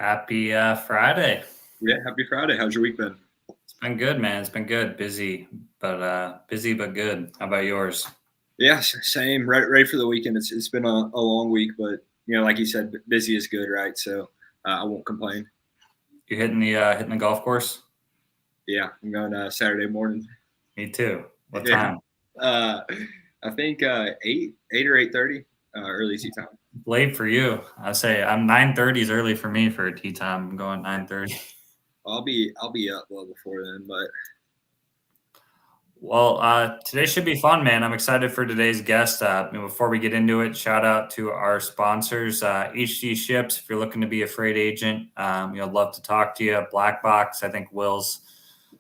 Happy Friday. Yeah, happy Friday. How's your week been? It's been good, man. It's been good. Busy but good. How about yours? Yeah, same. Ready for the weekend. It's been a long week, but like you said, busy is good, right? So I won't complain. You hitting the golf course? Yeah, I'm going Saturday morning. Me too. What Yeah, time? uh, I think 8 or 8:30, early tea time. Late for you. I say I'm 9:30 is early for me for a tea time. I'm going 9:30. I'll be up well before then, but Well, today should be fun, man. I'm excited for today's guest. Before we get into it, shout out to our sponsors, HD Ships. If you're looking to be a freight agent, I'd love to talk to you. Black Box, I think Will's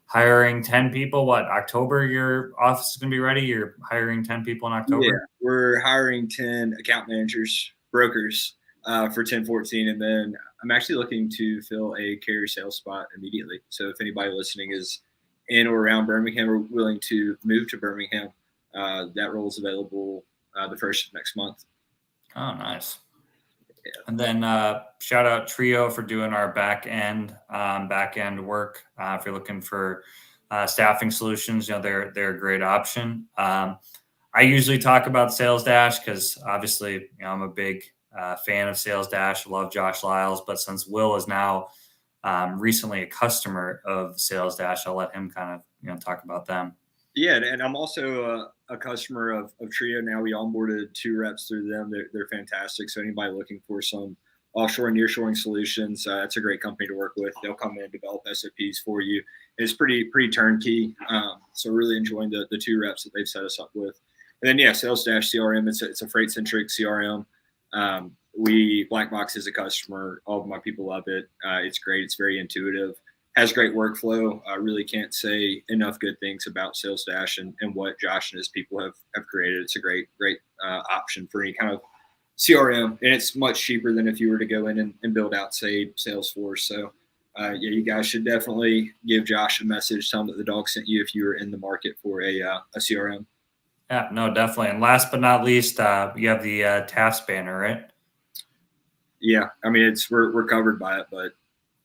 hiring 10 people. What, October your office is going to be ready? You're hiring 10 people in yeah, October? we're hiring 10 account managers, brokers for 1014, and then I'm actually looking to fill a carrier sales spot immediately. So if anybody listening is in or around Birmingham or willing to move to Birmingham, that role is available the first of next month. Oh, nice. Yeah. And then shout out Trio for doing our back end work. If you're looking for staffing solutions, they're a great option. I usually talk about Sales Dash because obviously I'm a big fan of Sales Dash. I love Josh Lyles, but since Will is now recently a customer of Sales Dash, I'll let him kind of talk about them. Yeah, and I'm also a customer of Trio now. We onboarded 2 reps through them. They're fantastic. So anybody looking for some offshore and nearshoring solutions, it's a great company to work with. They'll come in and develop SOPs for you. It's pretty turnkey. So really enjoying the 2 reps that they've set us up with. And then Sales Dash CRM. It's a freight centric CRM. Black Box is a customer. All of my people love it. It's great. It's very intuitive. Has great workflow. I really can't say enough good things about Sales Dash and what Josh and his people have created. It's a great option for any kind of CRM, and it's much cheaper than if you were to go in and build out, say, Salesforce. So, you guys should definitely give Josh a message, tell him that the dog sent you if you were in the market for a CRM. Yeah, no, definitely. And last but not least, you have the TAFs banner, right? Yeah, I mean we're covered by it, but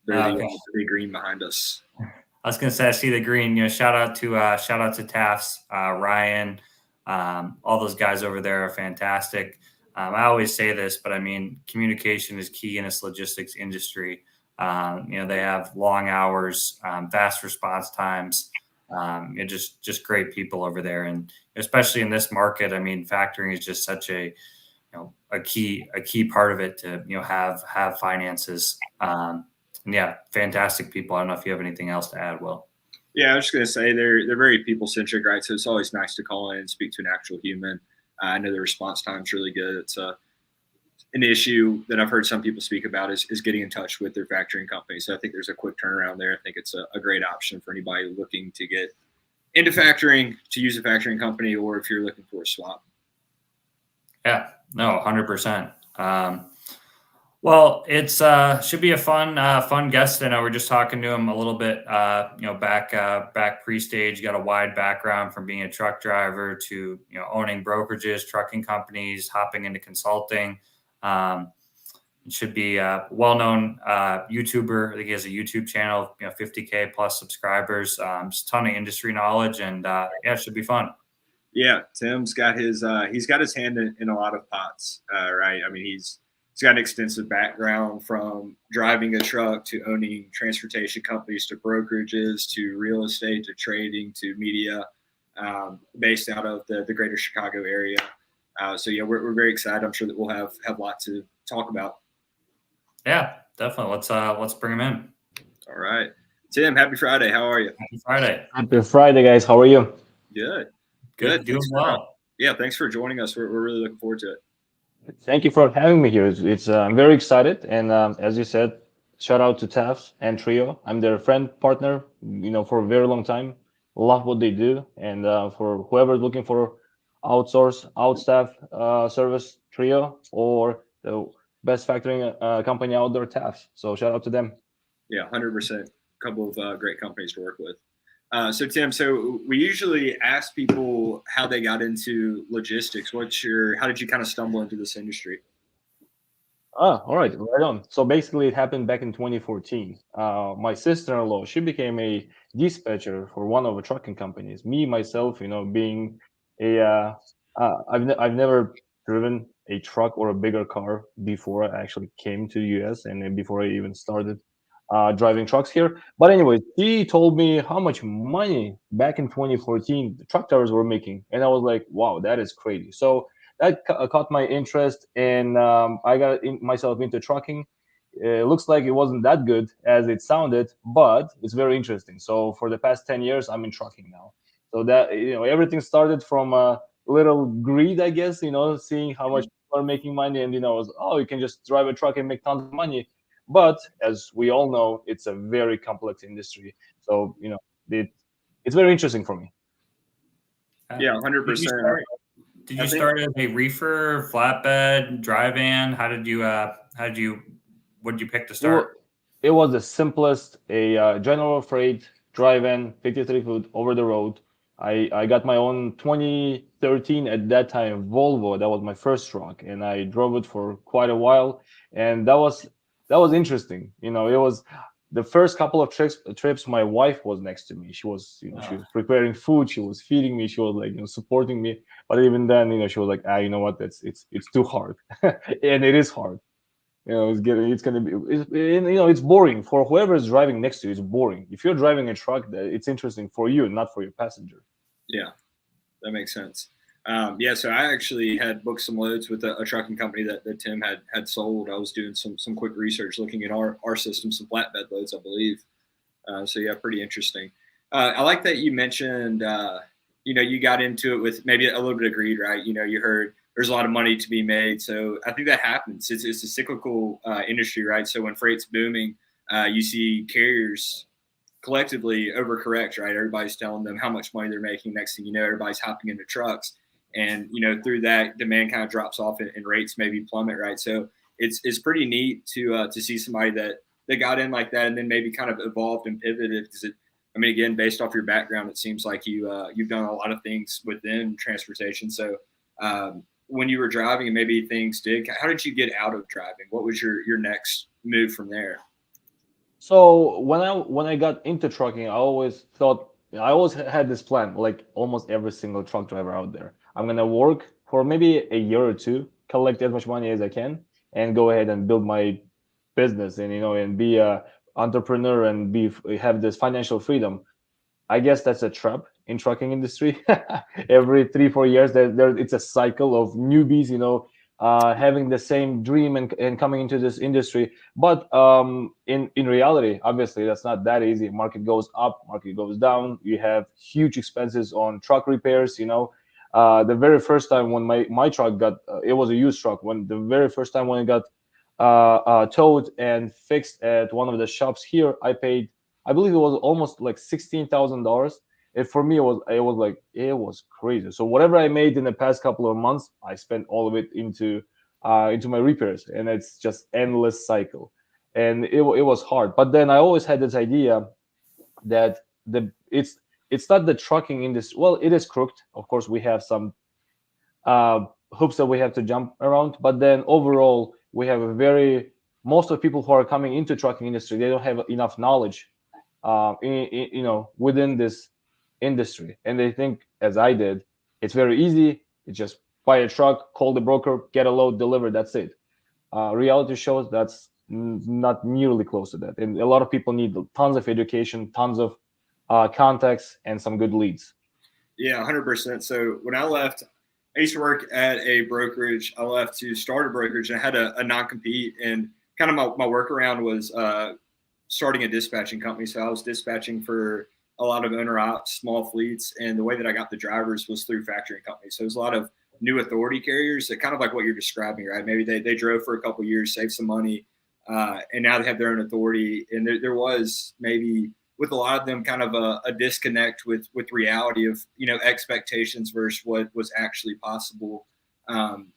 they're Okay. the big green behind us. I was gonna say I see the green. Shout out to TAFs, Ryan, all those guys over there are fantastic. I always say this, but I mean, communication is key in this logistics industry. They have long hours, fast response times. Just great people over there, and especially in this market. I mean, factoring is just such a key part of it to have finances. And fantastic people. I don't know if you have anything else to add, Will. Yeah, I was just gonna say they're very people centric, right? So it's always nice to call in and speak to an actual human. I know the response time's really good. It's an issue that I've heard some people speak about is getting in touch with their factoring company. So I think there's a quick turnaround there. I think it's a great option for anybody looking to get into factoring, to use a factoring company, or if you're looking for a swap. Yeah, no, 100%. Well, it's should be a fun guest. I know we're just talking to him a little bit, back pre-stage. Got a wide background from being a truck driver to owning brokerages, trucking companies, hopping into consulting. It should be a well-known YouTuber. I think he has a YouTube channel, 50K plus subscribers. Just a ton of industry knowledge, and it should be fun. Yeah, Tim's got he's got his hand in a lot of pots, right? I mean, he's got an extensive background from driving a truck to owning transportation companies to brokerages to real estate to trading to media, based out of the greater Chicago area. So we're very excited. I'm sure that we'll have a lot to talk about. Yeah, definitely. Let's bring him in. All right, Tim. Happy Friday. How are you? Happy Friday. Happy Friday, guys. How are you? Good. Doing well. Thanks for joining us. We're really looking forward to it. Thank you for having me here. I'm very excited, and as you said, shout out to TAFs and Trio. I'm their friend partner, for a very long time. Love what they do, and for whoever's looking for outstaff service, Trio or the best factoring company out there, TAFs. So shout out to them. Yeah, 100%. A couple of great companies to work with. So Tim, we usually ask people how they got into logistics. How did you kind of stumble into this industry? Ah, all right, right on. So basically, it happened back in 2014. My sister-in-law, she became a dispatcher for one of the trucking companies. Me, myself, being a, I've never driven a truck or a bigger car before I actually came to the US, and then before I even started driving trucks here. But anyway, she told me how much money back in 2014 the truck drivers were making, and I was like, wow, that is crazy. So that caught my interest, and I got myself into trucking. It looks like it wasn't that good as it sounded, but it's very interesting. So for the past 10 years, I'm in trucking now. So that, everything started from a little greed, I guess, seeing how much people are making money, and, oh, you can just drive a truck and make tons of money. But as we all know, it's a very complex industry. So, it, it's very interesting for me. Yeah, Did you 100%. start? Did I you think start as a reefer, flatbed, dry van? How did you? What did you pick to It was start? it was the simplest, a general freight drive-in, 53 foot over the road. I got my own 2013 at that time Volvo. That was my first truck, and I drove it for quite a while. And that was interesting. It was the first couple of trips. My wife was next to me. She was preparing food. She was feeding me. She was like, supporting me. But even then, she was like, you know what? It's too hard, and it is hard. It's gonna be, it's boring for whoever is driving next to you. It's boring. If you're driving a truck, it's interesting for you, not for your passenger. yeah, that makes sense. Yeah, so I actually had booked some loads with a trucking company that Tim had sold. I was doing some quick research looking at our system, some flatbed loads, I believe. So yeah, pretty interesting. I like that you mentioned, you got into it with maybe a little bit of greed, right? You heard there's a lot of money to be made. So I think that happens. It's a cyclical industry, right? So when freight's booming, you see carriers collectively overcorrect, right? Everybody's telling them how much money they're making. Next thing you know, everybody's hopping into trucks, and through that, demand kind of drops off, and rates maybe plummet, right? So it's pretty neat to see somebody that got in like that, and then maybe kind of evolved and pivoted. Because I mean, again, based off your background, it seems like you've done a lot of things within transportation. So when you were driving, and maybe things did, how did you get out of driving? What was your next move from there? So when I got into trucking, I always had this plan, like almost every single truck driver out there. I'm gonna work for maybe a year or two, collect as much money as I can, and go ahead and build my business, and and be a entrepreneur, and have this financial freedom. I guess that's a trap in trucking industry. Every 3 4 years, it's a cycle of newbies, having the same dream, and coming into this industry. But in reality, obviously, that's not that easy. Market goes up, market goes down. You have huge expenses on truck repairs. The very first time when my truck got, it was a used truck. When the very first time when it got towed and fixed at one of the shops here, I believe it was almost like $16,000. And for me, it was crazy. So whatever I made in the past couple of months, I spent all of it into my repairs, and it's just endless cycle. And it was hard. But then I always had this idea that it's not the trucking industry. Well, it is crooked. Of course, we have some hoops that we have to jump around. But then overall, we have most of the people who are coming into trucking industry, they don't have enough knowledge, within this industry, and they think, as I did, it's very easy. It's just buy a truck, call the broker, get a load delivered. That's it. Reality shows that's not nearly close to that, and a lot of people need tons of education, tons of contacts, and some good leads. Yeah, 100%. So when I left, I used to work at a brokerage. I left to start a brokerage, and I had a non-compete. And kind of my workaround was starting a dispatching company. So I was dispatching for a lot of owner ops, small fleets. And the way that I got the drivers was through factoring companies. So it was a lot of new authority carriers that kind of like what you're describing, right? Maybe they drove for a couple of years, saved some money, and now they have their own authority. And there was maybe with a lot of them kind of a disconnect with reality of expectations versus what was actually possible.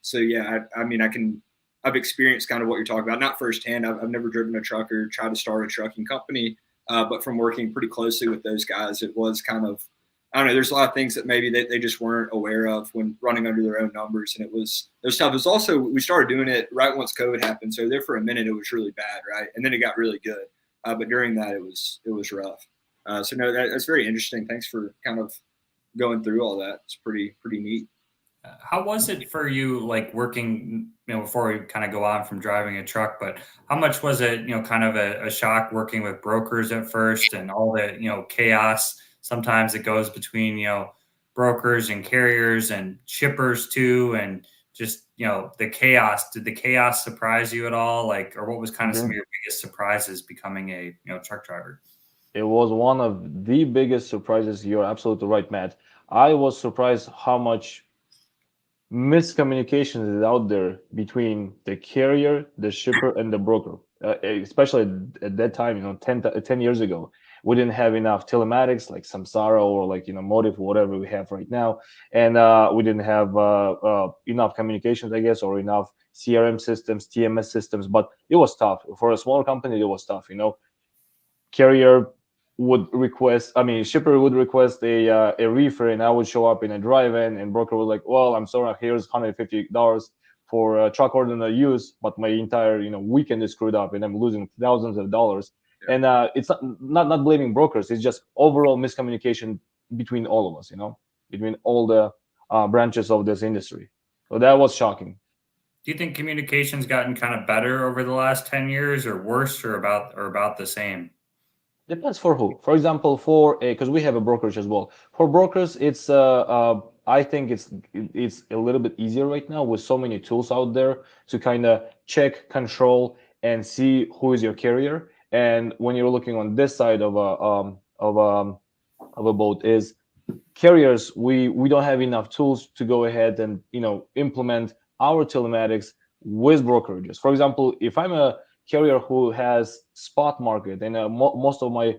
So yeah, I mean I've experienced kind of what you're talking about, not firsthand. I've never driven a truck or tried to start a trucking company, but from working pretty closely with those guys, it was kind of I don't know. There's a lot of things that maybe they just weren't aware of when running under their own numbers, and it was tough. It was also, we started doing it right once COVID happened, so there for a minute it was really bad, right, and then it got really good. But during that, it was rough. So no, that's very interesting. Thanks for kind of going through all that. It's pretty neat. How was it for you, like working, before we kind of go on from driving a truck, but how much was it, kind of a shock working with brokers at first and all the, chaos sometimes it goes between, brokers and carriers and shippers too, and just, the chaos. Did the chaos surprise you at all? Like, or what was kind of some of your biggest surprises becoming a, truck driver? It was one of the biggest surprises. You're absolutely right, Matt. I was surprised how much miscommunication is out there between the carrier, the shipper, and the broker. Especially at that time, 10 years ago, we didn't have enough telematics like Samsara or like Motive, whatever we have right now, and we didn't have enough communications, I guess, or enough CRM systems, TMS systems. But it was tough for a smaller company. It was tough, carrier would request, I mean, shipper would request a reefer, and I would show up in a drive-in, and broker was like, well, I'm sorry, here's $150 for a truck order that I use, but my entire weekend is screwed up, and I'm losing thousands of dollars. Yeah. And it's not blaming brokers. It's just overall miscommunication between all of us, between all the branches of this industry. So that was shocking. Do you think communication's gotten kind of better over the last 10 years, or worse, or about the same? Depends for who. For example, because we have a brokerage as well. For brokers, it's I think it's a little bit easier right now with so many tools out there to kind of check, control, and see who is your carrier. And when you're looking on this side of a boat, is carriers, we don't have enough tools to go ahead and implement our telematics with brokerages. For example, if I'm a carrier who has spot market, and most of my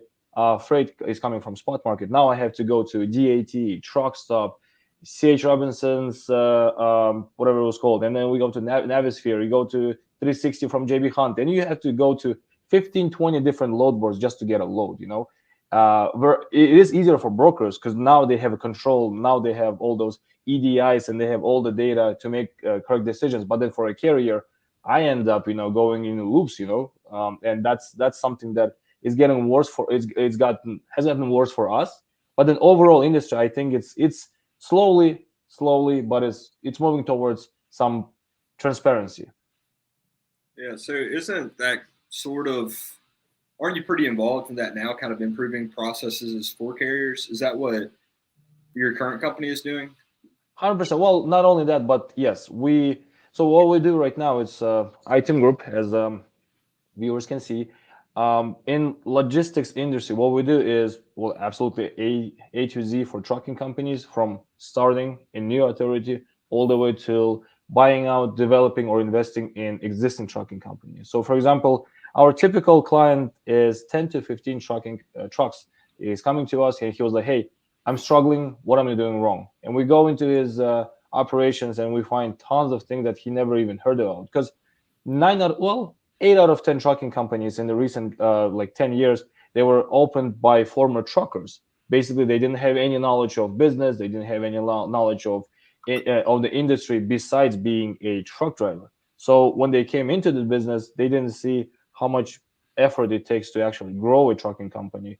freight is coming from spot market, now I have to go to DAT, Truck Stop, CH Robinson's, whatever it was called, and then we go to Navisphere, you go to 360 from JB Hunt, and you have to go to 15-20 different load boards just to get a load. Where it is easier for brokers because now they have a control, now they have all those EDIs, and they have all the data to make correct decisions. But then for a carrier, I end up, going in loops, and that's something that is getting worse has gotten worse for us. But then overall industry, I think it's slowly, but it's moving towards some transparency. Yeah. So isn't that aren't you pretty involved in that now, kind of improving processes for carriers? Is that what your current company is doing? 100%. Well, not only that, but yes, so what we do right now is AITIM Group, as viewers can see, in logistics industry. What we do is, well, absolutely A to Z for trucking companies, from starting a new authority all the way to buying out, developing, or investing in existing trucking companies. So, for example, our typical client is 10 to 15 trucks is coming to us, and he was like, "Hey, I'm struggling. What am I doing wrong?" And we go into his operations, and we find tons of things that he never even heard about. Because 8 out of 10 trucking companies in the recent 10 years, they were opened by former truckers. Basically, they didn't have any knowledge of business. They didn't have any knowledge of the industry besides being a truck driver. So when they came into the business, they didn't see how much effort it takes to actually grow a trucking company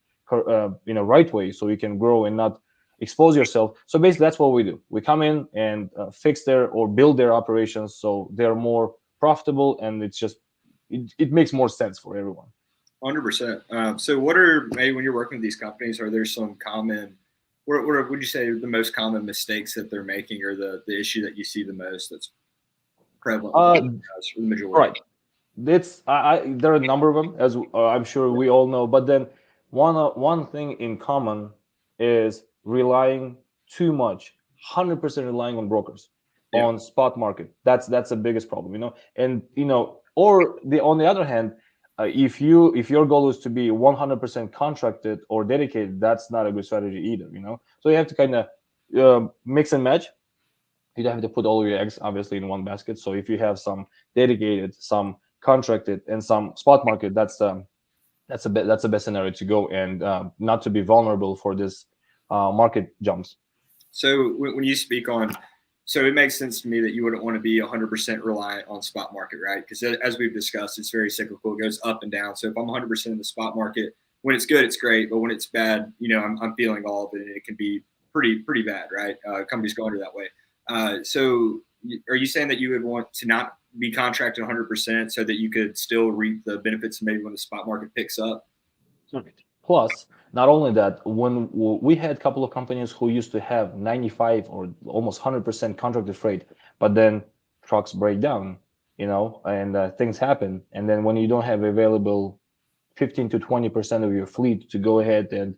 in a right way, so you can grow and not expose yourself. So basically, that's what we do. We come in and fix or build their operations so they're more profitable, and it makes more sense for everyone. 100%. So what are, maybe when you're working with these companies, are there some common, what would you say the most common mistakes that they're making, or the issue that you see the most that's prevalent for the majority? Right. There are a number of them, as I'm sure we all know. But then one thing in common is relying too much, 100% relying on brokers, on spot market. That's the biggest problem, And or on the other hand, if your goal is to be 100% contracted or dedicated, that's not a good strategy either, So you have to kind of mix and match. You don't have to put all your eggs obviously in one basket. So if you have some dedicated, some contracted, and some spot market, that's the best scenario to go, and not to be vulnerable for this market jumps. So when you speak on, so it makes sense to me that you wouldn't want to be 100% reliant on spot market, right? Because as we've discussed, it's very cyclical. It goes up and down. So if I'm 100% in the spot market, when it's good, it's great. But when it's bad, I'm feeling all of it. And it can be pretty bad, right? Companies go under that way. So are you saying that you would want to not be contracted 100% so that you could still reap the benefits maybe when the spot market picks up? Plus, not only that, when we had a couple of companies who used to have 95 or almost 100% contracted freight, but then trucks break down, and things happen. And then when you don't have available 15 to 20% of your fleet to go ahead and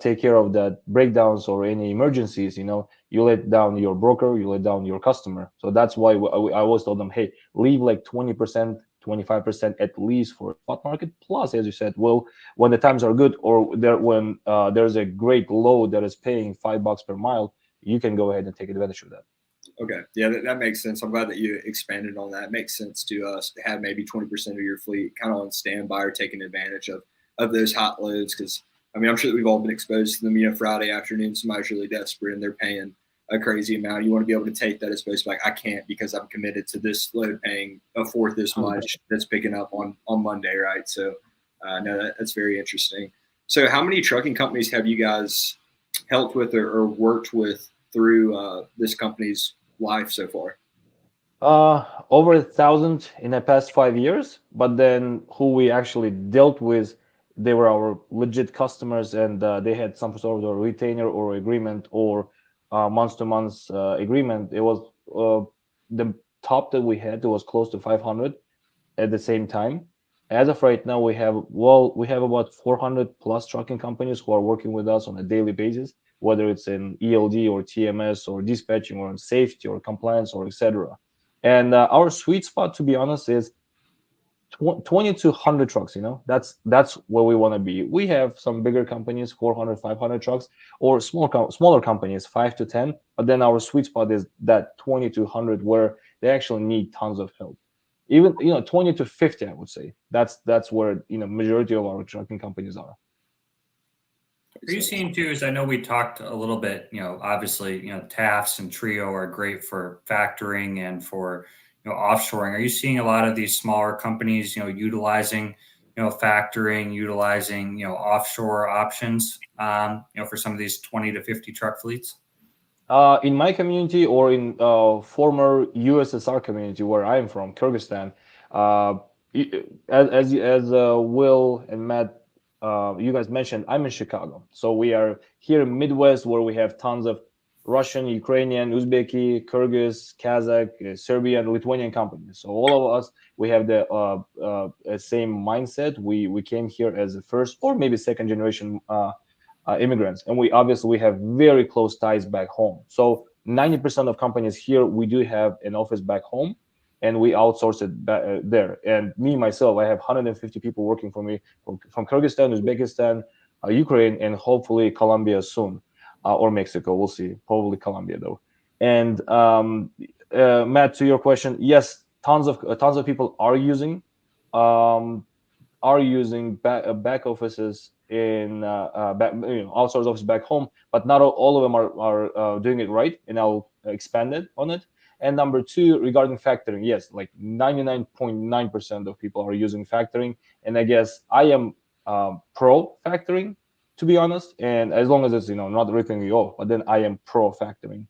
take care of that breakdowns or any emergencies, you let down your broker, you let down your customer. So that's why I always told them, hey, leave like 20%, 25% at least for spot market. Plus, as you said, well, when the times are good or when there's a great load that is paying $5 per mile, you can go ahead and take advantage of that. Okay. Yeah, that makes sense. I'm glad that you expanded on that. It makes sense to have maybe 20% of your fleet kind of on standby or taking advantage of those hot loads. Because, I'm sure that we've all been exposed to them. Friday afternoon, somebody's really desperate and they're paying a crazy amount. You want to be able to take that as opposed to like, I can't because I'm committed to this load paying a fourth this much that's picking up on Monday, right? So, no, that's very interesting. So how many trucking companies have you guys helped with or worked with through this company's life so far? Over 1,000 in the past 5 years, but then who we actually dealt with, they were our legit customers, and they had some sort of a retainer or agreement or month-to-month agreement. It was the top that we had. It was close to 500 at the same time. As of right now, we have about 400 plus trucking companies who are working with us on a daily basis, whether it's in ELD or TMS or dispatching or in safety or compliance or etc. And our sweet spot, to be honest, is 20 to 100 trucks. That's where we want to be. We have some bigger companies, 400, 500 trucks, or smaller companies, 5 to 10. But then our sweet spot is that 20 to 100, where they actually need tons of help. Even 20 to 50, I would say. That's where majority of our trucking companies are. Are you seeing too, as I know we talked a little bit, obviously, TAFs and Trio are great for factoring and for, offshoring. Are you seeing a lot of these smaller companies, utilizing, factoring, utilizing, offshore options, for some of these 20 to 50 truck fleets? In my community or in former USSR community where I'm from, Kyrgyzstan, as Will and Matt, you guys mentioned, I'm in Chicago. So we are here in Midwest, where we have tons of Russian, Ukrainian, Uzbeki, Kyrgyz, Kazakh, Serbian, Lithuanian companies. So all of us, we have the same mindset. We came here as the first or maybe second generation immigrants, and we have very close ties back home. So 90% of companies here, we do have an office back home, and we outsource it there. And me myself, I have 150 people working for me from Kyrgyzstan, Uzbekistan, Ukraine, and hopefully Colombia soon, or Mexico. We'll see. Probably Colombia though. And Matt, to your question, yes, tons of people are using back offices in outsourced office back home, but not all of them are doing it right, and I'll expand on it. And number two, regarding factoring, yes, like 99.9% of people are using factoring, and I guess I am pro factoring, to be honest, and as long as it's not ripping you off, but then I am pro factoring.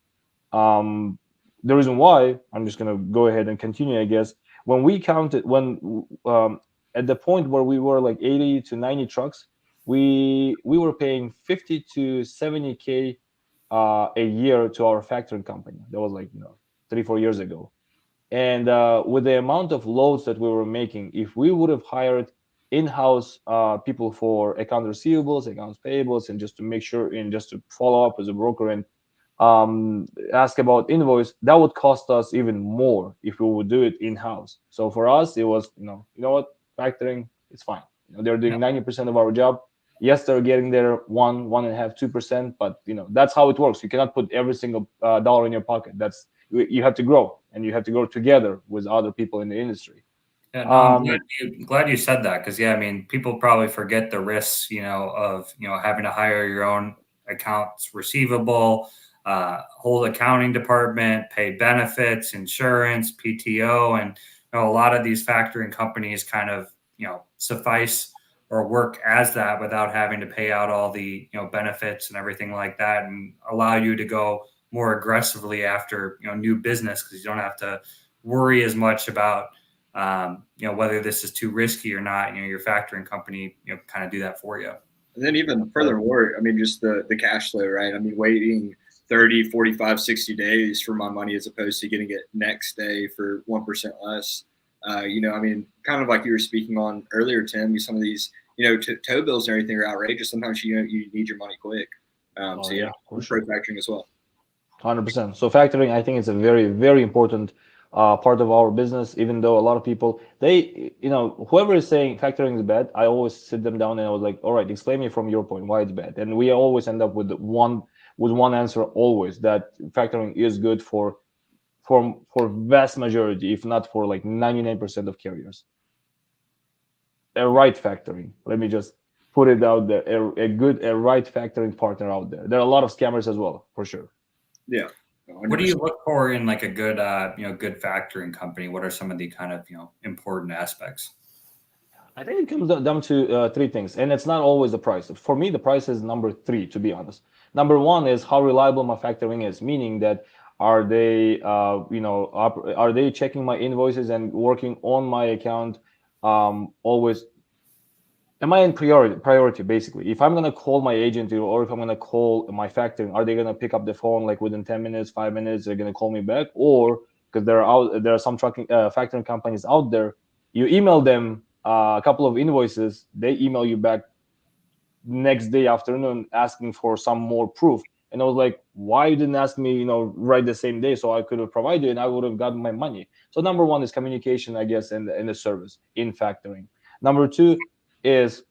The reason why, I'm just gonna go ahead and continue, I guess. When we counted, at the point where we were like 80 to 90 trucks, we were paying 50 to 70K a year to our factoring company. That was like 3-4 years ago. And with the amount of loads that we were making, if we would have hired in-house people for account receivables, accounts payables, and just to make sure and just to follow up as a broker and ask about invoice, that would cost us even more if we would do it in-house. So for us, it was you know what, factoring, it's fine. They're doing 90% of our job. Yes, they're getting their 1.5%, 2%, but that's how it works. You cannot put every single dollar in your pocket. You have to grow, and you have to grow together with other people in the industry. Yeah, no, I'm glad you said that, because people probably forget the risks, of having to hire your own accounts receivable, whole accounting department, pay benefits, insurance, PTO, and a lot of these factoring companies kind of suffice or work as that without having to pay out all the benefits and everything like that, and allow you to go more aggressively after new business because you don't have to worry as much about whether this is too risky or not. Your factoring company kind of do that for you. And then even furthermore, I mean, just the cash flow, right? I mean, waiting 30, 45, 60 days for my money as opposed to getting it next day for 1% less. I mean, kind of like you were speaking on earlier, Tim, some of these, tow bills and everything are outrageous. Sometimes you need your money quick. For sure. Factoring as well. 100%. So factoring, I think it's a very, very important part of our business, even though a lot of people, whoever is saying factoring is bad, I always sit them down and I was like, all right, explain me from your point why it's bad. And we always end up with one answer always, that factoring is good for vast majority, if not for like 99% of carriers. A right factoring, let me just put it out there, a right factoring partner out there. There are a lot of scammers as well, for sure. Yeah. 100%. What do you look for in like a good good factoring company? What are some of the kind of important aspects? I think it comes down to three things, and it's not always the price. For me, the price is number three, to be honest. Number one is how reliable my factoring is, meaning that are they are they checking my invoices and working on my account always? Am I in priority basically? If I'm going to call my agent or if I'm going to call my factoring, are they going to pick up the phone like within 10 minutes, 5 minutes? They're going to call me back? Or because there are some factoring companies out there, you email them a couple of invoices, they email you back next day afternoon asking for some more proof. And I was like, why you didn't ask me, right the same day, so I could have provided and I would have gotten my money. So number one is communication, I guess, and the service in factoring. Number two is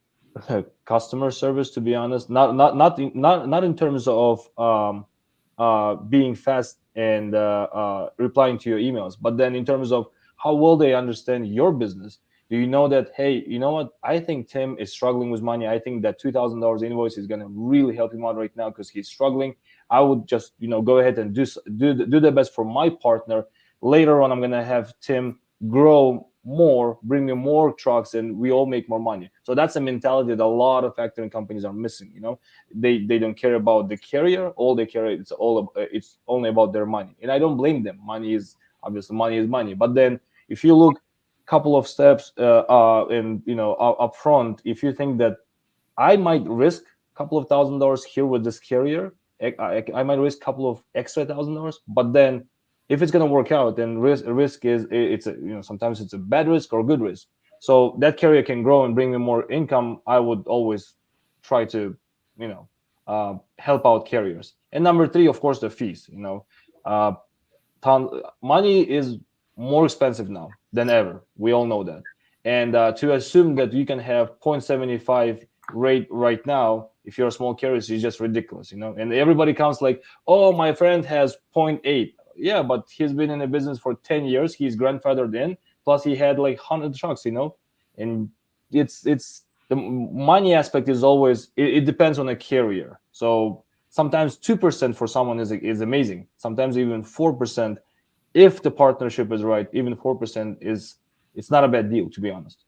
customer service, to be honest, not in terms of being fast and replying to your emails, but then in terms of how well they understand your business. Do you know that, hey, you know what, I think Tim is struggling with money, I think that $2,000 invoice is going to really help him out right now because he's struggling. I would just go ahead and do the best for my partner. Later on, I'm going to have Tim grow more, bring me more trucks, and we all make more money. So that's a mentality that a lot of factoring companies are missing. They don't care about the carrier. All they care, it's only about their money. And I don't blame them. Money is money. But then if you look couple of steps up front, if you think that I might risk a couple of $1,000s here with this carrier, I might risk a couple of extra $1,000, but then if it's going to work out, then risk is sometimes it's a bad risk or good risk. So that carrier can grow and bring me more income. I would always try to help out carriers. And number three, of course, the fees. Money is more expensive now than ever. We all know that. And to assume that you can have 0.75 rate right now, if you're a small carrier, is just ridiculous, And everybody counts like, oh, my friend has 0.8. Yeah, but he's been in a business for 10 years. He's grandfathered in. Plus, he had like 100 trucks, And it's the money aspect is always, it depends on a carrier. So sometimes 2% for someone is amazing. Sometimes even 4%. If the partnership is right, even 4% it's not a bad deal, to be honest.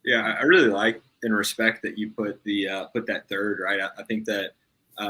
Yeah, I really like and respect that you put that third, right? I think that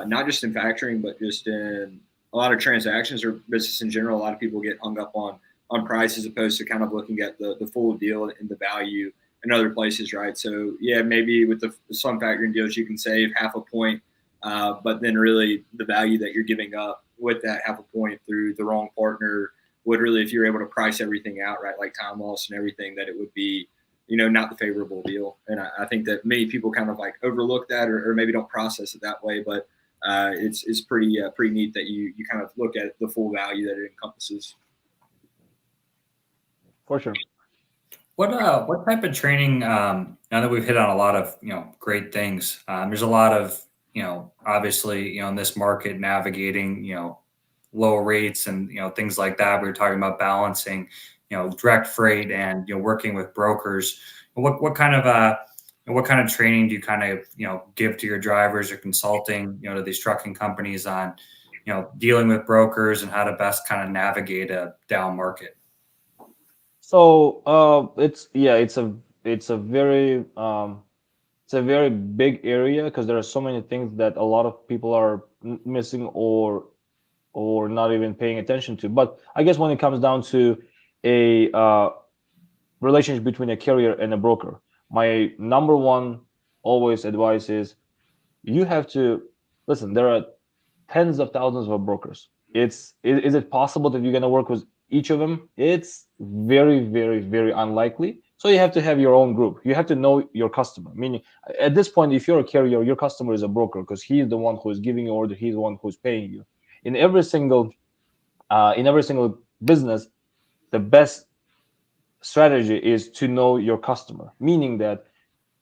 not just in factoring, but just in a lot of transactions or business in general, a lot of people get hung up on price as opposed to kind of looking at the full deal and the value in other places, right? So yeah, maybe with some factoring deals you can save half a point, but then really the value that you're giving up with that half a point through the wrong partner would really, if you're able to price everything out, right, like time loss and everything, that it would be, not the favorable deal. And I think that many people kind of like overlook that or maybe don't process it that way. But it's pretty neat that you kind of look at the full value that it encompasses. For sure. What type of training? Now that we've hit on a lot of great things, there's a lot of obviously in this market navigating low rates and things like that. We were talking about balancing direct freight and working with brokers. What kind of And what kind of training do you kind of, give to your drivers or consulting, to these trucking companies on, dealing with brokers and how to best kind of navigate a down market? So it's yeah, it's a very it's a very big area because there are so many things that a lot of people are missing or not even paying attention to. But I guess when it comes down to a relationship between a carrier and a broker, my number one always advice is you have to listen. There are tens of thousands of brokers. Is it possible that you're going to work with each of them? It's very, very, very unlikely. So you have to have your own group. You have to know your customer. Meaning, at this point, if you're a carrier, your customer is a broker because he's the one who is giving you order. He's the one who's paying you. In every single business, the best strategy is to know your customer. Meaning that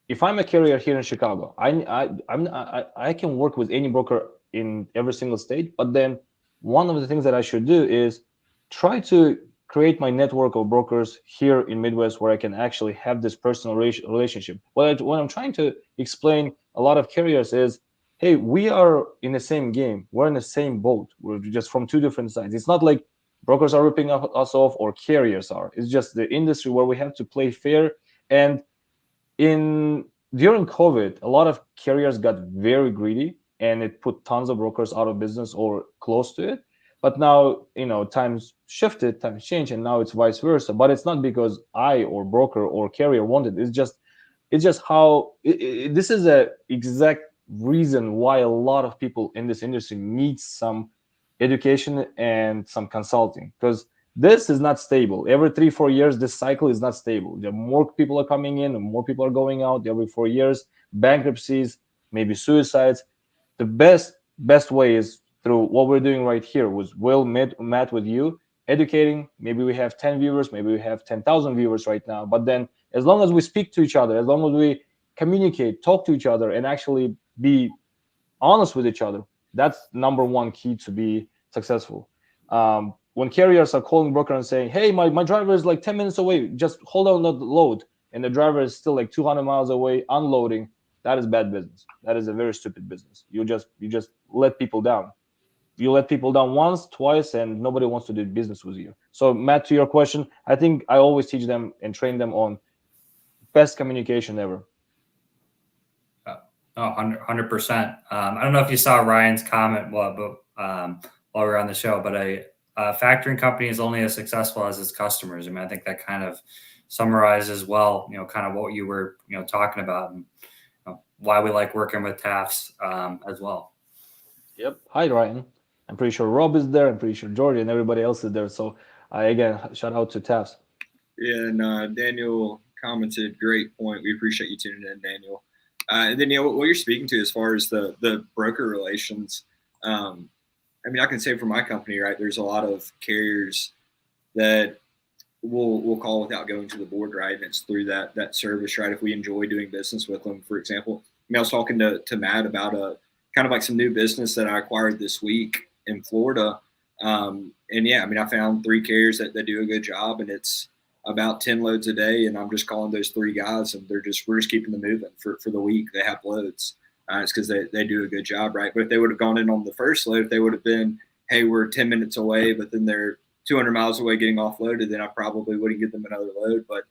if I'm a carrier here in Chicago, I can work with any broker in every single state. But then one of the things that I should do is try to create my network of brokers here in Midwest where I can actually have this personal relationship. What I'm trying to explain a lot of carriers is, hey, we are in the same game. We're in the same boat. We're just from two different sides. It's not like brokers are ripping us off or carriers are. It's just the industry where we have to play fair. And in during COVID, a lot of carriers got very greedy and it put tons of brokers out of business or close to it. But now, times shifted, times changed, and now it's vice versa. But it's not because I or broker or carrier wanted. It's just how this is a exact reason why a lot of people in this industry need some education and some consulting because this is not stable. Every 3 4 years this cycle is not stable. There are more people are coming in and more people are going out every 4 years, bankruptcies, maybe suicides. The best way is through what we're doing right here was Will met with you educating. Maybe we have 10 viewers, maybe we have 10,000 viewers right now, but then as long as we speak to each other, as long as we communicate, talk to each other, and actually be honest with each other, that's number one key to be successful. When carriers are calling broker and saying, hey, my driver is like 10 minutes away, just hold on the load, and the driver is still like 200 miles away unloading, that is bad business. That is a very stupid business. You just let people down. You let people down once, twice, and nobody wants to do business with you. So Matt, to your question, I think I always teach them and train them on best communication ever. Oh, 100%. I don't know if you saw Ryan's comment while we were on the show, but a factoring company is only as successful as its customers. I mean, I think that kind of summarizes well, kind of what you were, talking about and why we like working with TAFs as well. Yep. Hi, Ryan. I'm pretty sure Rob is there. I'm pretty sure Jordy and everybody else is there. So again, shout out to TAFs. Yeah, and Daniel commented, great point. We appreciate you tuning in, Daniel. And then, what you're speaking to as far as the broker relations, I mean, I can say for my company, right, there's a lot of carriers that we'll call without going to the board, right? And it's through that service, right? If we enjoy doing business with them, for example. I mean, I was talking to Matt about a kind of like some new business that I acquired this week in Florida. And yeah, I mean, I found 3 carriers that do a good job, and it's about 10 loads a day. And I'm just calling those 3 guys, and we're just keeping them moving for the week. They have loads. It's because they do a good job, right? But if they would have gone in on the first load, if they would have been, hey, we're 10 minutes away, but then they're 200 miles away getting offloaded, then I probably wouldn't give them another load. But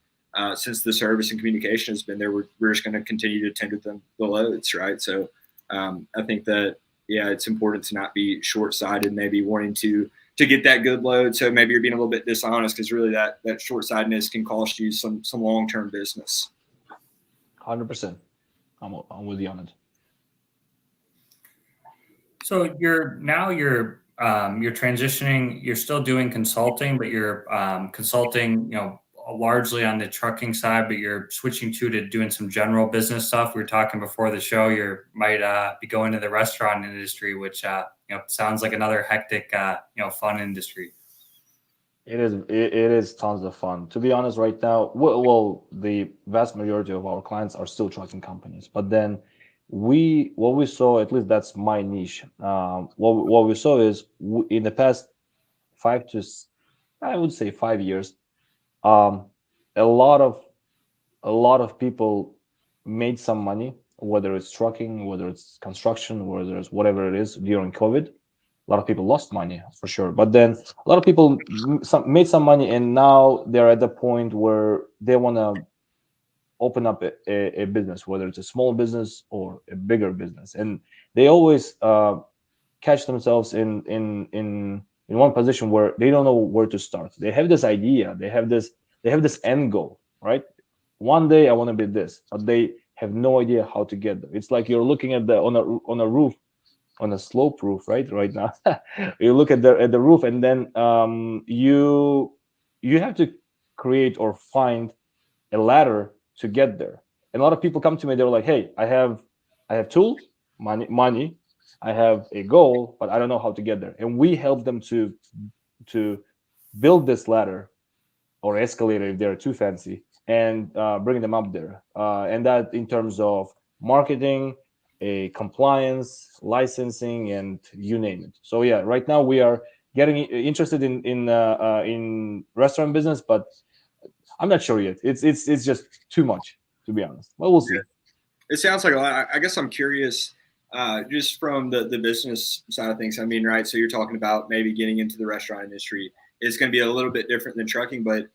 since the service and communication has been there, we're just going to continue to tender them the loads, right? So I think that, yeah, it's important to not be short-sighted, maybe wanting to get that good load. So maybe you're being a little bit dishonest because really that short-sightedness can cost you some long-term business. 100%. I'm with you on it. So you're transitioning. You're still doing consulting, but you're consulting, largely on the trucking side. But you're switching to doing some general business stuff. We were talking before the show. You might be going to the restaurant industry, which sounds like another hectic, fun industry. It is tons of fun. To be honest, right now, well, the vast majority of our clients are still trucking companies, but then what we saw, at least that's my niche. What we saw is in the past I would say 5 years, a lot of people made some money, whether it's trucking, whether it's construction, whether it's whatever it is during COVID. A lot of people lost money for sure, but then a lot of people made some money, and now they're at the point where they want to open up a business, whether it's a small business or a bigger business, and they always catch themselves in one position where they don't know where to start. They have this idea, they have this end goal, right? One day I want to be this, but they have no idea how to get there. It's like you're looking at the on a roof, on a slope roof, right now. You look at the roof, and then you have to create or find a ladder to get there. And a lot of people come to me, they're like, hey, I have tools, money, I have a goal, but I don't know how to get there. And we help them to build this ladder or escalator if they're too fancy, and bring them up there. And that in terms of marketing, a compliance, licensing, and you name it. So yeah, right now we are getting interested in restaurant business, but I'm not sure yet. It's just too much, to be honest. Well, we'll see. It sounds like a lot. I guess I'm curious, just from the business side of things. I mean, right? So you're talking about maybe getting into the restaurant industry. It's going to be a little bit different than trucking, but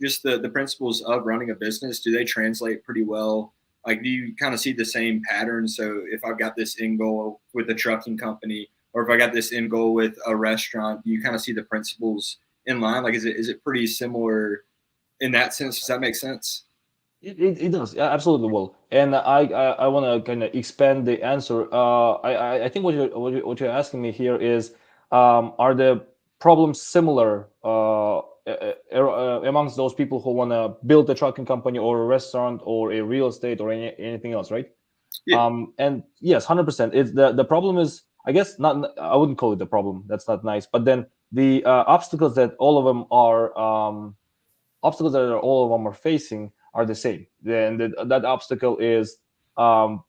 just the principles of running a business, do they translate pretty well? Like, do you kind of see the same pattern? So if I've got this end goal with a trucking company, or if I got this end goal with a restaurant, do you kind of see the principles in line? Like, is it pretty similar in that sense? Does that make sense? It does, yeah, absolutely will. And I want to kind of expand the answer. I think what you're asking me here is, are the problems similar amongst those people who want to build a trucking company or a restaurant or a real estate or anything else, right? Yeah. And yes, 100%. It's the problem is, I guess, not. I wouldn't call it the problem. That's not nice. But then the obstacles that all of them are obstacles that all of them are facing are the same. Then that obstacle is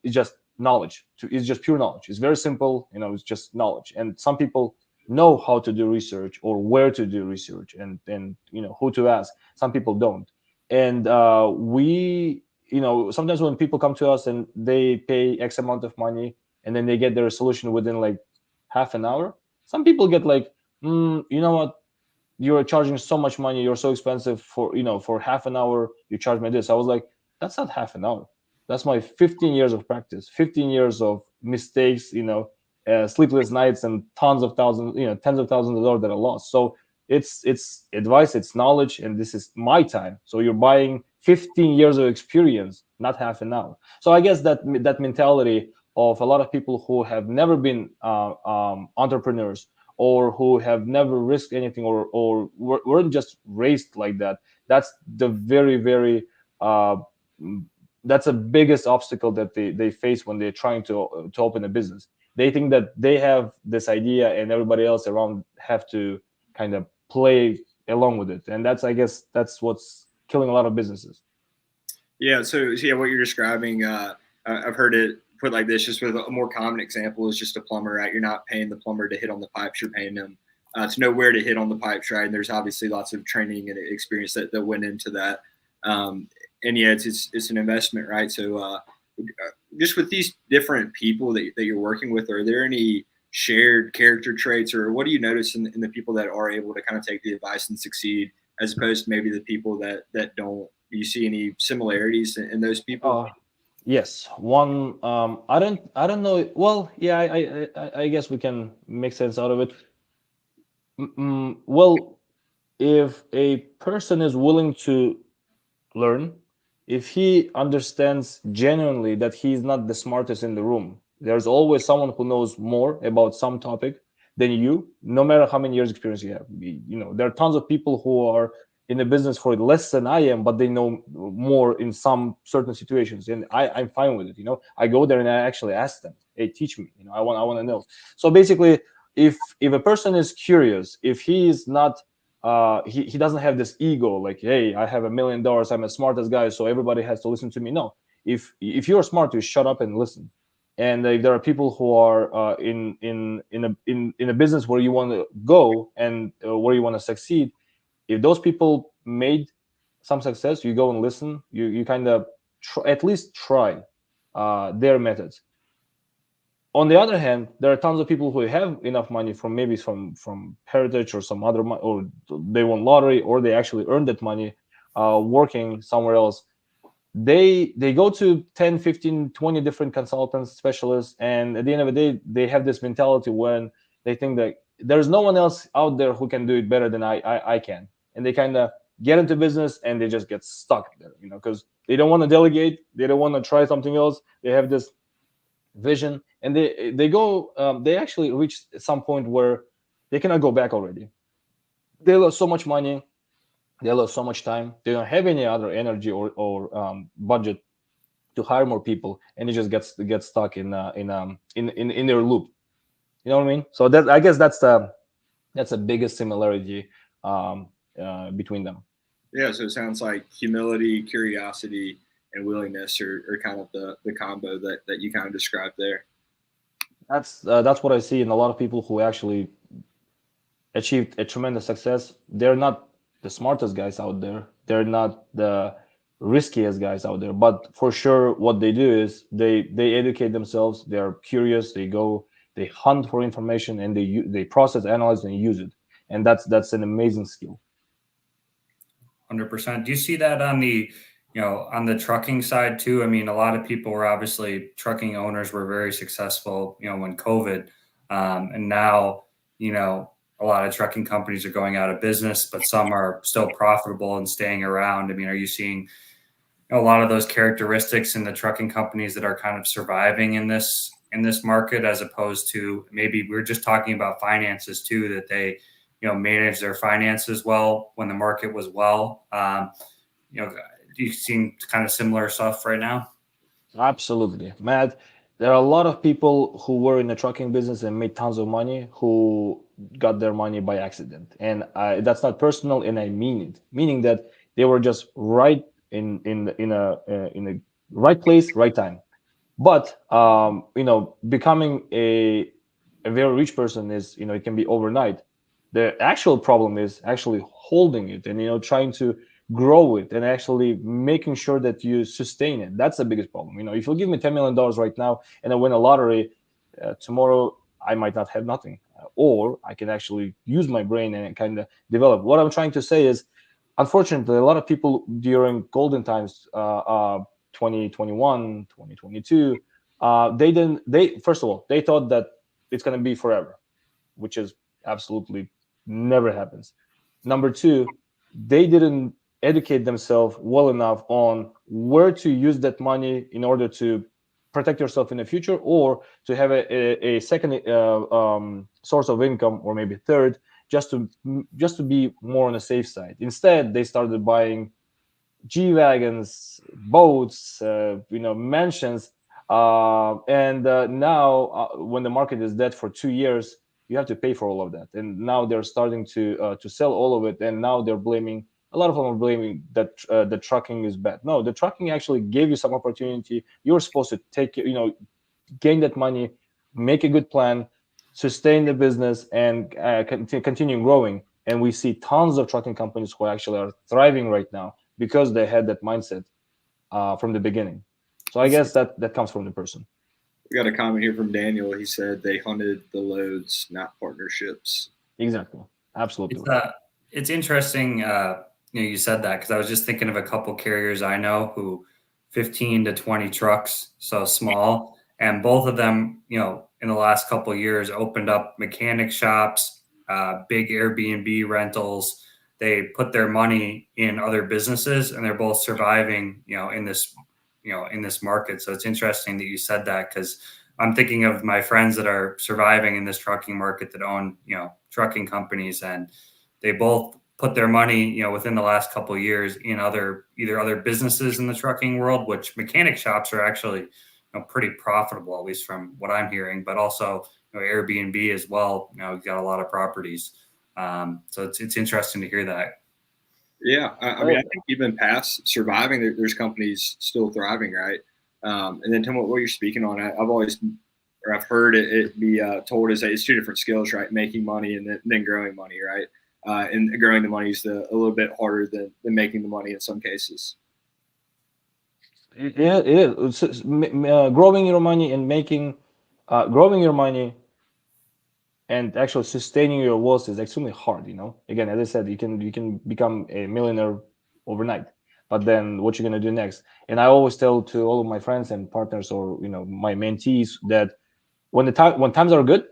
just knowledge. It's just pure knowledge. It's very simple. It's just knowledge. And some people know how to do research or where to do research, and who to ask. Some people don't. And we, sometimes when people come to us and they pay X amount of money, and then they get their solution within like half an hour, some people get like, you know what, you're charging so much money, you're so expensive, for half an hour you charge me this. I was like, that's not half an hour, that's my 15 years of practice, 15 years of mistakes, sleepless nights, and tens of thousands of dollars that I lost. So it's advice, it's knowledge, and this is my time. So you're buying 15 years of experience, not half an hour. So I guess that mentality of a lot of people who have never been entrepreneurs, or who have never risked anything, or weren't just raised like that, that's the very, very that's the biggest obstacle that they face when they're trying to open a business. They think that they have this idea and everybody else around have to kind of play along with it, and I guess that's what's killing a lot of businesses. Yeah. So yeah, what you're describing, I've heard it put like this. Just with a more common example is just a plumber, right? You're not paying the plumber to hit on the pipes. You're paying them to know where to hit on the pipes, right? And there's obviously lots of training and experience that went into that. And yeah, it's an investment, right? So just with these different people that you're working with, are there any shared character traits, or what do you notice in the people that are able to kind of take the advice and succeed, as opposed to maybe the people that don't? Do you see any similarities in those people? Yes, one. I don't know. Well, yeah, I guess we can make sense out of it. Well, if a person is willing to learn, if he understands genuinely that he's not the smartest in the room, there's always someone who knows more about some topic than you, no matter how many years experience you have. There are tons of people who are in the business for less than I am, but they know more in some certain situations, and I'm fine with it. I go there and I actually ask them, hey, teach me. I want to know. So basically, if a person is curious, if he is not he doesn't have this ego like, hey, I have $1 million, I'm the smartest guy, so everybody has to listen to me. No, if you're smart, you shut up and listen. And if there are people who are in a business where you want to go, and where you want to succeed, if those people made some success, you go and listen, you kind of at least try their methods. On the other hand, there are tons of people who have enough money from maybe from heritage or some other money, or they won lottery, or they actually earned that money working somewhere else. They go to 10, 15, 20 different consultants, specialists, and at the end of the day, they have this mentality when they think that there's no one else out there who can do it better than I can. And they kind of get into business and they just get stuck there, because they don't want to delegate, they don't want to try something else. They have this vision, and they actually reach some point where they cannot go back already. They lost so much money, they lost so much time, they don't have any other energy or budget to hire more people, and it just gets stuck in their loop. You know what I mean? So that, I guess, that's the biggest similarity between them. Yeah, so it sounds like humility, curiosity, and willingness are kind of the combo that you kind of described there. That's what I see in a lot of people who actually achieved a tremendous success. They're not the smartest guys out there. They're not the riskiest guys out there. But for sure, what they do is they educate themselves. They're curious. They hunt for information, and they process, analyze, and use it. And that's an amazing skill. 100%. Do you see that on the trucking side too? I mean, a lot of people were obviously trucking owners were very successful, when COVID, and now, a lot of trucking companies are going out of business, but some are still profitable and staying around. I mean, are you seeing a lot of those characteristics in the trucking companies that are kind of surviving in this market, as opposed to, maybe we're just talking about finances too, that they manage their finances well when the market was well? Do you see kind of similar stuff right now? Absolutely, Matt. There are a lot of people who were in the trucking business and made tons of money who got their money by accident, and that's not personal, and I mean it. Meaning that they were just right in a right place, right time. But becoming a very rich person is, it can be overnight. The actual problem is actually holding it, and trying to grow it, and actually making sure that you sustain it. That's the biggest problem. If you give me $10 million right now and I win a lottery, tomorrow I might not have nothing, or I can actually use my brain and kind of develop. What I'm trying to say is, unfortunately, a lot of people during golden times, 2021, 2022, they first of all, they thought that it's going to be forever, which is absolutely never happens. Number two, they didn't educate themselves well enough on where to use that money in order to protect yourself in the future, or to have a second source of income, or maybe third, just to be more on the safe side. Instead, they started buying G-Wagons, boats, mansions. And now, when the market is dead for 2 years, you have to pay for all of that. And now they're starting to sell all of it. And now they're blaming, a lot of them are blaming that the trucking is bad. No, the trucking actually gave you some opportunity. You're supposed to gain that money, make a good plan, sustain the business, and continue growing. And we see tons of trucking companies who actually are thriving right now because they had that mindset from the beginning. So I guess that comes from the person. We got a comment here from Daniel. He said they hunted the loads, not partnerships. Exactly. Absolutely. It's interesting. You said that, because I was just thinking of a couple carriers I know who 15 to 20 trucks, so small, and both of them, in the last couple of years, opened up mechanic shops, big Airbnb rentals. They put their money in other businesses, and they're both surviving, in this market. So it's interesting that you said that, because I'm thinking of my friends that are surviving in this trucking market that own, trucking companies, and they both put their money, within the last couple of years in either other businesses in the trucking world, which mechanic shops are actually, pretty profitable, at least from what I'm hearing, but also, Airbnb as well. We've got a lot of properties. So it's interesting to hear that. Yeah, I mean, I think even past surviving, there's companies still thriving, right? And then, Tim, what you're speaking on, I've heard it be told as it's two different skills, right? Making money and then growing money, right? And growing the money is a little bit harder than making the money in some cases. It is. Growing your money and making, growing your money and actually sustaining your wealth is extremely hard. Again, as I said, you can become a millionaire overnight, but then what you're gonna do next? And I always tell to all of my friends and partners, or my mentees, that when times are good,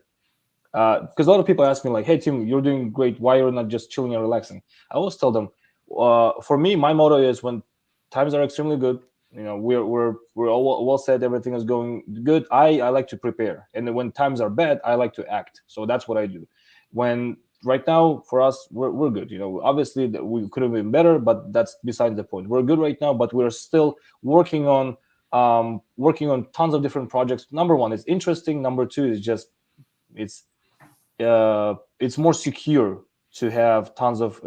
because a lot of people ask me like, "Hey Tim, you're doing great. Why you're not just chilling and relaxing?" I always tell them, for me, my motto is when times are extremely good, we're all well set, everything is going good. I like to prepare, and then when times are bad, I like to act. So that's what I do. When right now for us, we're good. Obviously we could have been better, but that's beside the point. We're good right now, but we're still working on tons of different projects. Number one, it's interesting. Number two is just it's it's more secure to have tons of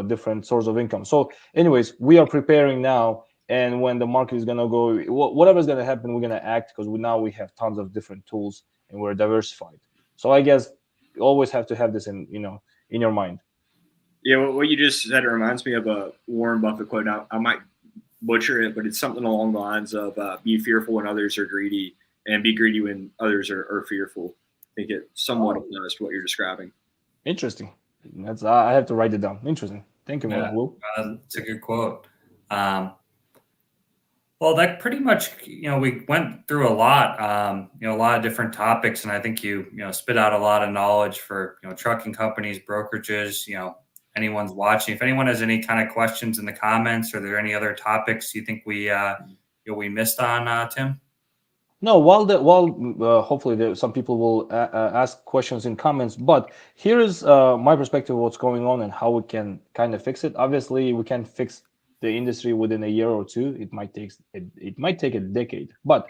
different source of income. So anyways, we are preparing now, and when the market is going to go, whatever is going to happen, we're going to act, because now we have tons of different tools and we're diversified. So I guess you always have to have this in your mind. Yeah, what you just said, it reminds me of a Warren Buffett quote. Now, I might butcher it, but it's something along the lines of be fearful when others are greedy and be greedy when others are fearful. I think it somewhat applies to what you're describing. Interesting. That's I have to write it down. Interesting. Thank you, Yeah, Will. it's a good quote. Well, that pretty much, we went through a lot, a lot of different topics, and I think spit out a lot of knowledge for, trucking companies, brokerages, anyone's watching. If anyone has any kind of questions in the comments, or are there any other topics you think we missed on, Tim? No, hopefully some people will ask questions in comments, but here is my perspective of what's going on and how we can kind of fix it. Obviously, we can't fix the industry within a year or two. It might take a decade, but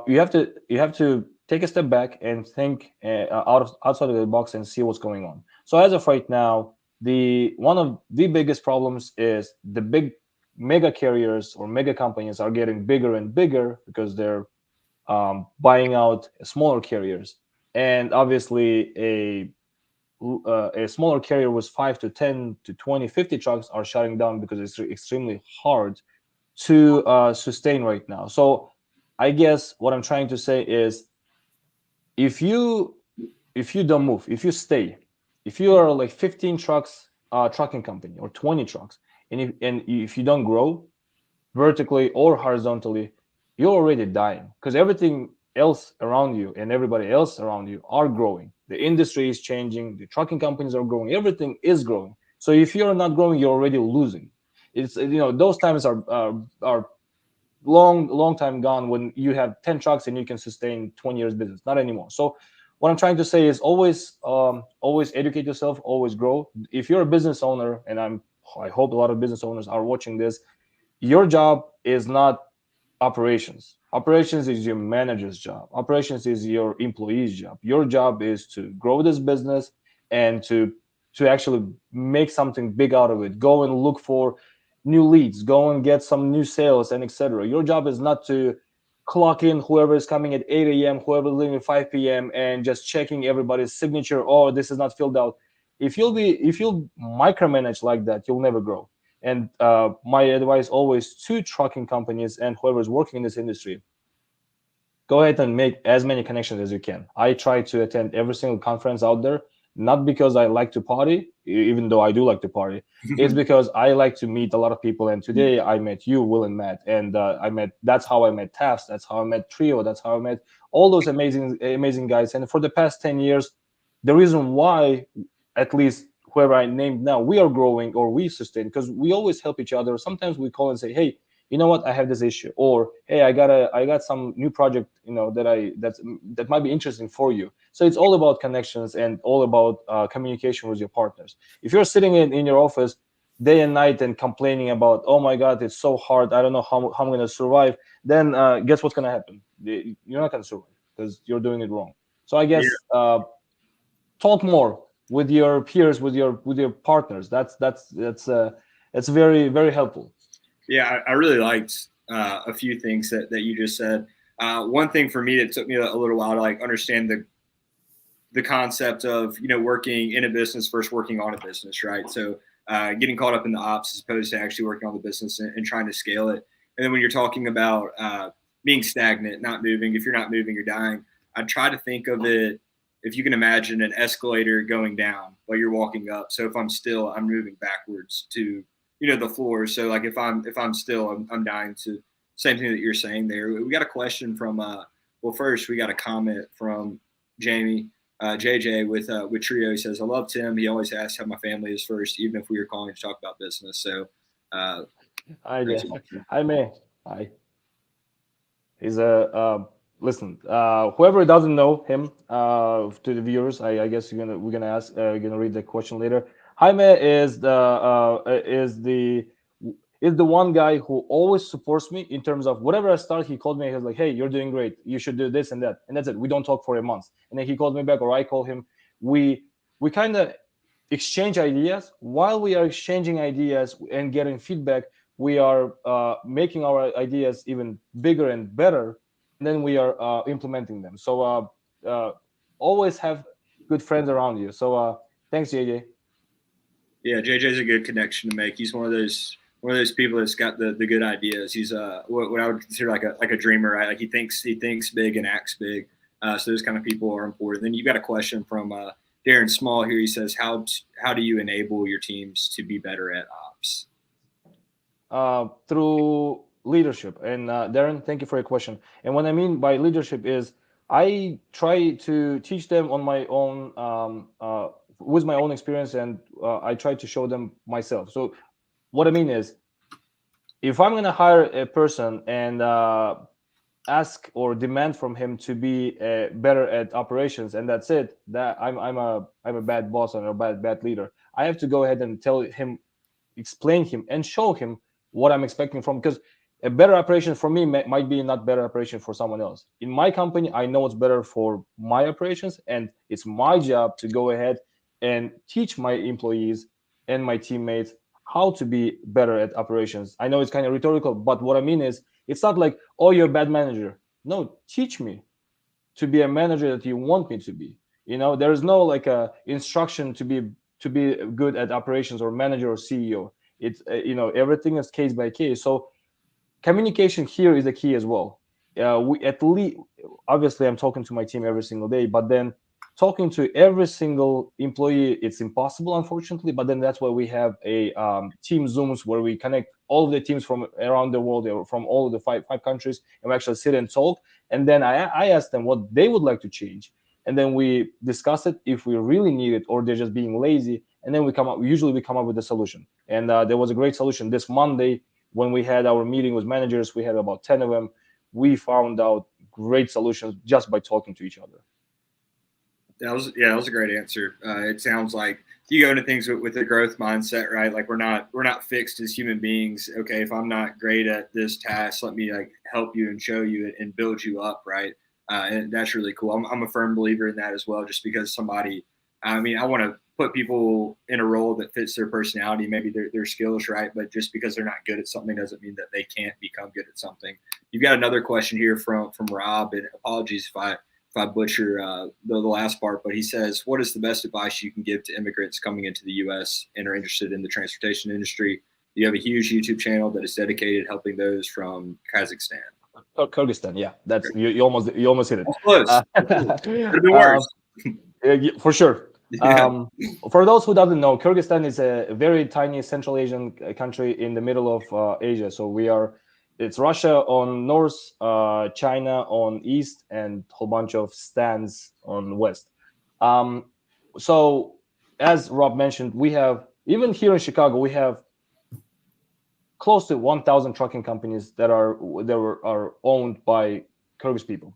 you have to take a step back and think outside of the box and see what's going on. So as of right now, the one of the biggest problems is the big mega carriers or mega companies are getting bigger and bigger because they're buying out smaller carriers. And obviously, a smaller carrier with 5 to 10 to 20, 50 trucks are shutting down because it's extremely hard to sustain right now. So I guess what I'm trying to say is, if you don't move, if you stay, if you are like 15 trucks trucking company, or 20 trucks, and if you don't grow vertically or horizontally, you're already dying, because everything else around you and everybody else around you are growing. The industry is changing, the trucking companies are growing, everything is growing. So if you're not growing, you're already losing. It's those times are long time gone, when you have 10 trucks and you can sustain 20 years business. Not anymore. So what I'm trying to say is, always educate yourself, always grow. If you're a business owner, and I hope a lot of business owners are watching this, your job is not operations. Operations is your manager's job. Operations is your employee's job. Your job is to grow this business and to actually make something big out of it. Go and look for new leads. Go and get some new sales, and etc. Your job is not to clock in whoever is coming at 8 a.m., whoever is leaving at 5 p.m., and just checking everybody's signature. Oh, this is not filled out. If you'll micromanage like that, you'll never grow. And my advice always to trucking companies and whoever's working in this industry: go ahead and make as many connections as you can. I try to attend every single conference out there, not because I like to party, even though I do like to party. It's because I like to meet a lot of people. And today I met you, Will, and Matt, and that's how I met Tafs. That's how I met Trio. That's how I met all those amazing guys. And for the past 10 years, the reason why, at least whoever I named now, we are growing or we sustain, because we always help each other. Sometimes we call and say, hey, you know what, I have this issue, or hey, I got some new project, that might be interesting for you. So it's all about connections and all about communication with your partners. If you're sitting in your office day and night and complaining about, oh my god, it's so hard, I don't know how I'm going to survive, then guess what's going to happen? You're not going to survive, because you're doing it wrong. So I guess talk more with your peers, with your partners. That's very, very helpful. Yeah, I really liked a few things that you just said. One thing for me that took me a little while to like understand the concept of working in a business versus working on a business, right? So getting caught up in the ops as opposed to actually working on the business and trying to scale it. And then when you're talking about being stagnant, not moving, if you're not moving, you're dying. I try to think of it, if you can imagine an escalator going down while you're walking up. So if I'm still, I'm moving backwards to, the floor. So like if I'm still, I'm dying to. Same thing that you're saying there. We got a question from well, first we got a comment from Jamie. JJ with Trio, he says, I love Tim. He always asks how my family is first, even if we were calling to talk about business. So, Hi, hi, May. Hi. He's a listen. Whoever doesn't know him, to the viewers, I guess we're gonna ask. You're gonna read the question later. Jaime is the one guy who always supports me in terms of whatever I start. He called me. He was like, "Hey, you're doing great. You should do this and that." And that's it. We don't talk for a month, and then he calls me back, or I call him. We kind of exchange ideas. While we are exchanging ideas and getting feedback, we are making our ideas even bigger and better, and then we are implementing them. So always have good friends around you. So thanks, JJ. Yeah, JJ's a good connection to make. He's one of those people that's got the good ideas. He's what I would consider like a dreamer, right? Like he thinks big and acts big. So those kind of people are important. Then you got a question from Darren Small here. He says, how do you enable your teams to be better at ops? Through leadership. And Darren, thank you for your question. And what I mean by leadership is I try to teach them on my own, with my own experience, and I try to show them myself. So what I mean is, if I'm going to hire a person and ask or demand from him to be better at operations, and that's it, that I'm a bad boss or a bad leader. I have to go ahead and tell him, explain him, and show him what I'm expecting from, because a better operation for me might be not better operation for someone else. In my company, I know what's better for my operations, and it's my job to go ahead and teach my employees and my teammates how to be better at operations. I know it's kind of rhetorical, but what I mean is, it's not like, oh, you're a bad manager. No, teach me to be a manager that you want me to be. There is no like a instruction to be good at operations or manager or CEO. It's everything is case by case. So communication here is the key as well. We at least, obviously, I'm talking to my team every single day, but then talking to every single employee, it's impossible, unfortunately. But then that's why we have a team Zooms where we connect all of the teams from around the world, from all of the five countries, and we actually sit and talk. And then I ask them what they would like to change, and then we discuss it if we really need it or they're just being lazy. And then we come up with a solution. And there was a great solution this Monday when we had our meeting with managers. We had about 10 of them. We found out great solutions just by talking to each other. That was a great answer. It sounds like you go into things with a growth mindset, right? Like we're not fixed as human beings. Okay, if I'm not great at this task, let me like help you and show you and build you up, right? And that's really cool. I'm a firm believer in that as well. Just because I want to put people in a role that fits their personality, maybe their skills, right? But just because they're not good at something doesn't mean that they can't become good at something. You've got another question here from Rob, and apologies if I butcher the last part, but he says, what is the best advice you can give to immigrants coming into the U.S. and are interested in the transportation industry? You have a huge YouTube channel that is dedicated helping those from Kazakhstan. Kyrgyzstan, yeah, that's you almost hit it. Close. Could be worse. For sure. Yeah. For those who doesn't know, Kyrgyzstan is a very tiny Central Asian country in the middle of Asia. So it's Russia on north, China on east, and a whole bunch of stands on west. So as Rob mentioned, we have, even here in Chicago, we have close to 1,000 trucking companies that are owned by Kyrgyz people.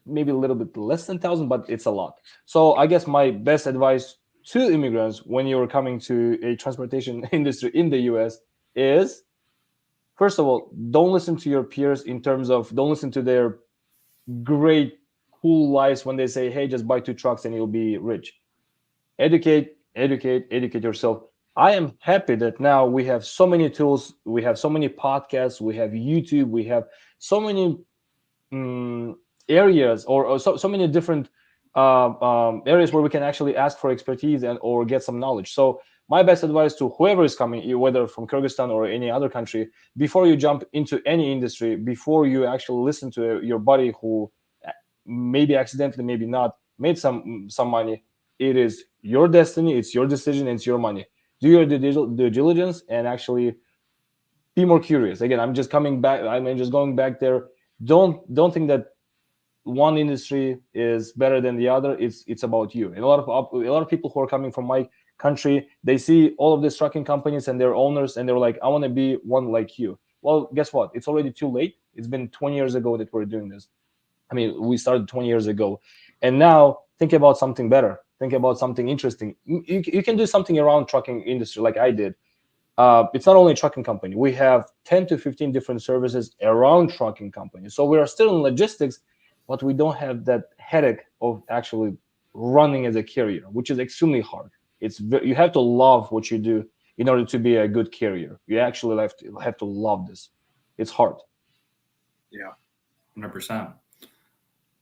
Maybe a little bit less than 1,000, but it's a lot. So I guess my best advice to immigrants when you're coming to a transportation industry in the US is, first of all, don't listen to your peers in terms of, don't listen to their great, cool lies when they say, hey, just buy 2 trucks and you'll be rich. Educate yourself. I am happy that now we have so many tools. We have so many podcasts. We have YouTube. We have so many areas or so many different areas where we can actually ask for expertise or get some knowledge. So my best advice to whoever is coming, whether from Kyrgyzstan or any other country, before you jump into any industry, before you actually listen to your buddy who maybe accidentally, maybe not, made some money, it is your destiny, it's your decision, it's your money. Do your due diligence and actually be more curious. Again, I'm just coming back. I'm just going back there. Don't think that one industry is better than the other. It's about you. And a lot of people who are coming from my country, they see all of these trucking companies and their owners, and they're like, I want to be one like you. Well, guess what? It's already too late. It's been 20 years ago that we're doing this. I mean, we started 20 years ago, and now think about something better. Think about something interesting. You can do something around trucking industry like I did. It's not only a trucking company. We have 10 to 15 different services around trucking companies. So we are still in logistics, but we don't have that headache of actually running as a carrier, which is extremely hard. You have to love what you do in order to be a good carrier. You actually have to love this. It's hard. Yeah, 100%.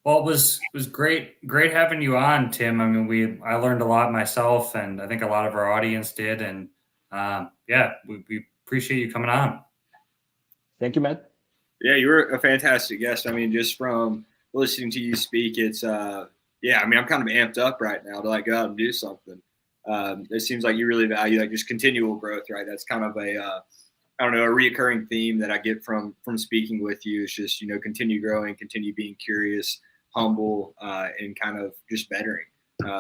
Well, it was great having you on, Tim. I mean, I learned a lot myself, and I think a lot of our audience did. And yeah, we appreciate you coming on. Thank you, Matt. Yeah, you were a fantastic guest. I mean, just from listening to you speak, it's yeah. I mean, I'm kind of amped up right now to like go out and do something. It seems like you really value like just continual growth, right? That's kind of a I don't know, a reoccurring theme that I get from speaking with you is just, you know, continue growing, continue being curious, humble, and kind of just bettering.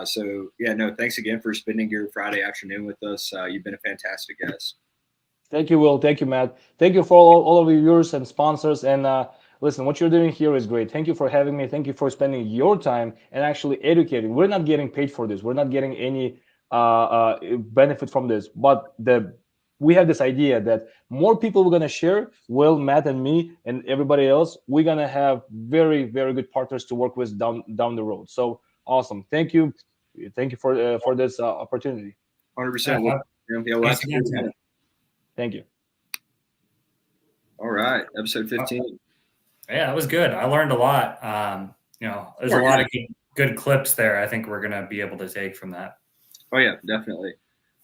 So yeah, no, thanks again for spending your Friday afternoon with us. You've been a fantastic guest. Thank you, Will. Thank you, Matt. Thank you for all of your viewers and sponsors. And listen, what you're doing here is great. Thank you for having me. Thank you for spending your time and actually educating. We're not getting paid for this. We're not getting any benefit from this. But we have this idea that more people we're going to share, Will, Matt, and me, and everybody else, we're going to have very, very good partners to work with down the road. So awesome. Thank you. Thank you for this opportunity. 100%. Thank you. All right. Episode 15. Yeah, that was good. I learned a lot. You know, there's a lot of good clips there I think we're going to be able to take from that. Oh, yeah, definitely.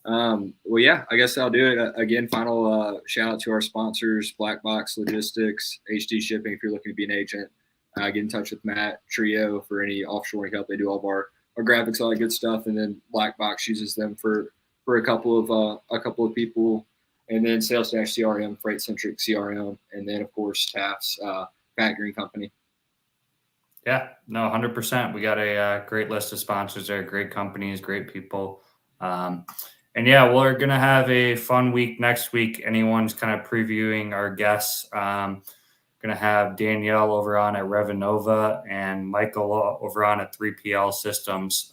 Well, yeah, I guess I'll do it. Again, final shout out to our sponsors, Black Box Logistics, HD Shipping, if you're looking to be an agent. Get in touch with Matt, Trio, for any offshoring help. They do all of our graphics, all that good stuff. And then Black Box uses them for a couple of people. And then Sales-CRM, Freight Centric CRM. And then, of course, Taft's Factoring Company. Yeah, no, 100%. We got a great list of sponsors there, great companies, great people. And yeah, we're going to have a fun week next week. Anyone's kind of previewing our guests. Going to have Danielle over on at Revinova and Michael over on at 3PL Systems.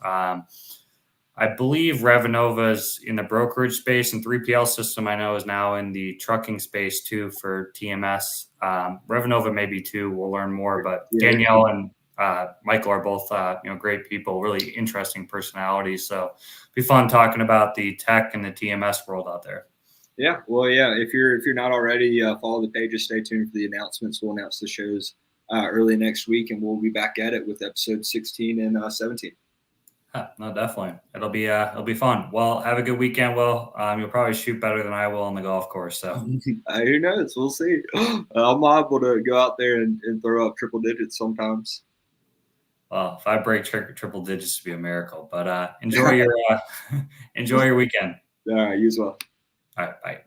I believe Revinova is in the brokerage space, and 3PL System I know is now in the trucking space too for TMS. Revinova maybe too. We'll learn more, but Danielle and Michael are both great people, really interesting personalities. So it'll be fun talking about the tech and the TMS world out there. Yeah, well, yeah. If you're not already, follow the pages. Stay tuned for the announcements. We'll announce the shows early next week, and we'll be back at it with episode 16 and 17. No, definitely. It'll be fun. Well, have a good weekend, Will. You'll probably shoot better than I will on the golf course. So who knows? We'll see. I'm liable to go out there and throw up triple digits sometimes. Well, if I break triple digits, it'd be a miracle. But enjoy your weekend. All right, you as well. All right, bye.